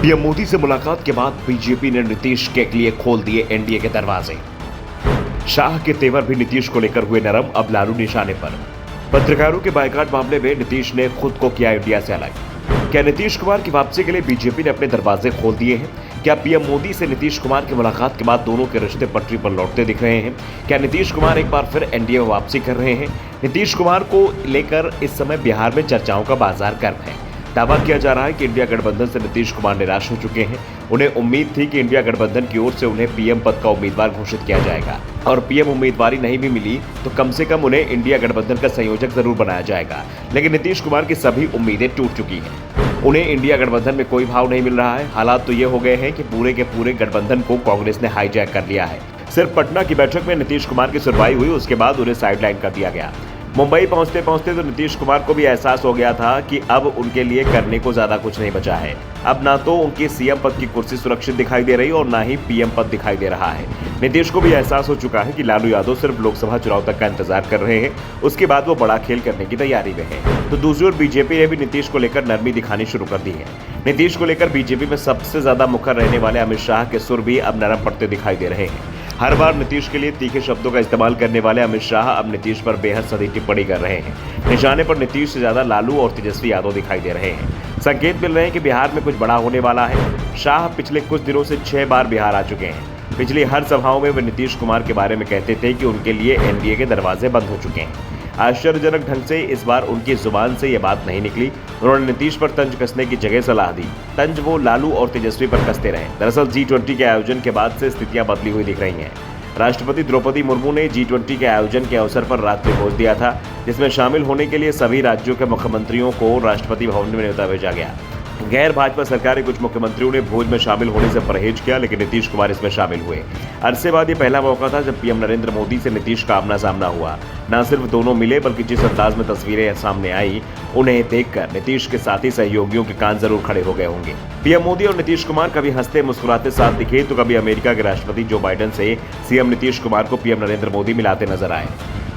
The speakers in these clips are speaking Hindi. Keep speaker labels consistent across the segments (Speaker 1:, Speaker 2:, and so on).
Speaker 1: पीएम मोदी से मुलाकात के बाद बीजेपी ने नीतीश के लिए खोल दिए एनडीए के दरवाजे। शाह के तेवर भी नीतीश को लेकर हुए नरम, अब लालू निशाने पर। पत्रकारों के बायकॉट मामले में नीतीश ने खुद को किया इंडिया से अलग। क्या नीतीश कुमार की वापसी के लिए बीजेपी ने अपने दरवाजे खोल दिए हैं? क्या पीएम मोदी से नीतीश कुमार की मुलाकात के बाद दोनों के रिश्ते पटरी पर लौटते दिख रहे हैं? क्या नीतीश कुमार एक बार फिर एनडीए में वापसी कर रहे हैं? नीतीश कुमार को लेकर इस समय बिहार में चर्चाओं का बाजार गर्म है। दावा किया जा रहा है कि इंडिया गठबंधन से नीतीश कुमार निराश हो चुके हैं। उन्हें उम्मीद थी कि इंडिया गठबंधन की ओर से उन्हें पीएम पद का उम्मीदवार घोषित किया जाएगा, और पीएम उम्मीदवारी नहीं भी मिली तो कम से कम उन्हें इंडिया गठबंधन का संयोजक जरूर बनाया जाएगा। लेकिन नीतीश कुमार की सभी उम्मीदें टूट चुकी हैं। उन्हें इंडिया गठबंधन में कोई भाव नहीं मिल रहा है। हालात तो ये हो गए हैं कि पूरे के पूरे गठबंधन को कांग्रेस ने हाईजैक कर लिया है। सिर्फ पटना की बैठक में नीतीश कुमार की सुनवाई हुई, उसके बाद उन्हें साइडलाइन कर दिया गया। मुंबई पहुंचते पहुंचते तो नीतीश कुमार को भी एहसास हो गया था कि अब उनके लिए करने को ज्यादा कुछ नहीं बचा है। अब ना तो उनकी सीएम पद की कुर्सी सुरक्षित दिखाई दे रही और ना ही पीएम पद दिखाई दे रहा है। नीतीश को भी एहसास हो चुका है कि लालू यादव सिर्फ लोकसभा चुनाव तक का इंतजार कर रहे हैं, उसके बाद वो बड़ा खेल करने की तैयारी में है। तो दूसरी ओर बीजेपी ने भी नीतीश को लेकर नरमी दिखानी शुरू कर दी है। नीतीश को लेकर बीजेपी में सबसे ज्यादा मुखर रहने वाले अमित शाह के सुर भी अब नरम पड़ते दिखाई दे रहे हैं। हर बार नीतीश के लिए तीखे शब्दों का इस्तेमाल करने वाले अमित शाह अब नीतीश पर बेहद सदी टिप्पणी कर रहे हैं। निशाने पर नीतीश से ज्यादा लालू और तेजस्वी यादव दिखाई दे रहे हैं। संकेत मिल रहे हैं कि बिहार में कुछ बड़ा होने वाला है। शाह पिछले कुछ दिनों से 6 बार बिहार आ चुके हैं। पिछली हर सभाओं में वे नीतीश कुमार के बारे में कहते थे कि उनके लिए एनडीए के दरवाजे बंद हो चुके हैं। आश्चर्यजनक ढंग से इस बार उनकी जुबान से यह बात नहीं निकली। उन्होंने नीतीश पर तंज कसने की जगह सलाह दी। तंज वो लालू और तेजस्वी पर कसते रहे। दरअसल G20 के आयोजन के बाद से स्थितियां बदली हुई दिख रही हैं। राष्ट्रपति द्रौपदी मुर्मू ने G20 के आयोजन के अवसर पर रात्रि भोज दिया था, जिसमें शामिल होने के लिए सभी राज्यों के मुख्यमंत्रियों को राष्ट्रपति भवन में न्योता भेजा गया। गैर भाजपा सरकार के कुछ मुख्यमंत्रियों ने भोज में शामिल होने से परहेज किया, लेकिन नीतीश कुमार इसमें शामिल हुए। अरसे बाद ये पहला मौका था जब पीएम नरेंद्र मोदी से नीतीश का आमना सामना हुआ। न सिर्फ दोनों मिले, बल्कि जिस अंदाज में तस्वीरें सामने आई, उन्हें देखकर नीतीश के साथी सहयोगियों के कान जरूर खड़े हो गए होंगे। पीएम मोदी और नीतीश कुमार कभी हंसते मुस्कुराते साथ दिखे, तो कभी अमेरिका के राष्ट्रपति जो बाइडेन से सीएम नीतीश कुमार को पीएम नरेंद्र मोदी मिलाते नजर आए।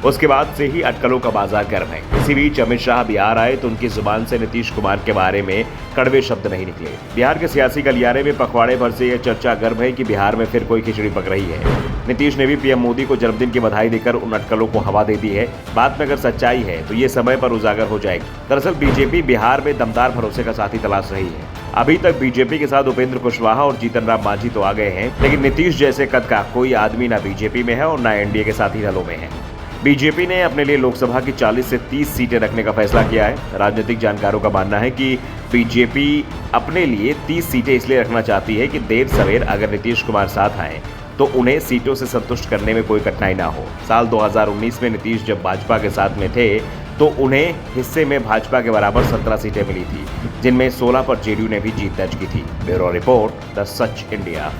Speaker 1: उसके बाद से ही अटकलों का बाजार गर्म है। इसी बीच अमित शाह बिहार आए तो उनकी जुबान से नीतीश कुमार के बारे में कड़वे शब्द नहीं निकले। बिहार के सियासी गलियारे में पखवाड़े भर से यह चर्चा गर्म है कि बिहार में फिर कोई खिचड़ी पक रही है। नीतीश ने भी पीएम मोदी को जन्मदिन की बधाई देकर उन अटकलों को हवा दे दी है। बात में अगर सच्चाई है तो ये समय पर उजागर हो जाएगी। दरअसल बीजेपी बिहार में दमदार भरोसे का साथी तलाश रही है। अभी तक बीजेपी के साथ उपेंद्र कुशवाहा और जीतन राम मांझी तो आ गए हैं, लेकिन नीतीश जैसे कद का कोई आदमी ना बीजेपी में है और ना एनडीए के साथी दलों में है। बीजेपी ने अपने लिए लोकसभा की 40 से 30 सीटें रखने का फैसला किया है। राजनीतिक जानकारों का मानना है कि बीजेपी अपने लिए 30 सीटें इसलिए रखना चाहती है कि देर सवेर अगर नीतीश कुमार साथ आए तो उन्हें सीटों से संतुष्ट करने में कोई कठिनाई ना हो। साल 2019 में नीतीश जब भाजपा के साथ में थे तो उन्हें हिस्से में भाजपा के बराबर 17 सीटें मिली थी, जिनमें 16 पर जेडीयू ने भी जीत दर्ज की थी। Bureau report, the such India.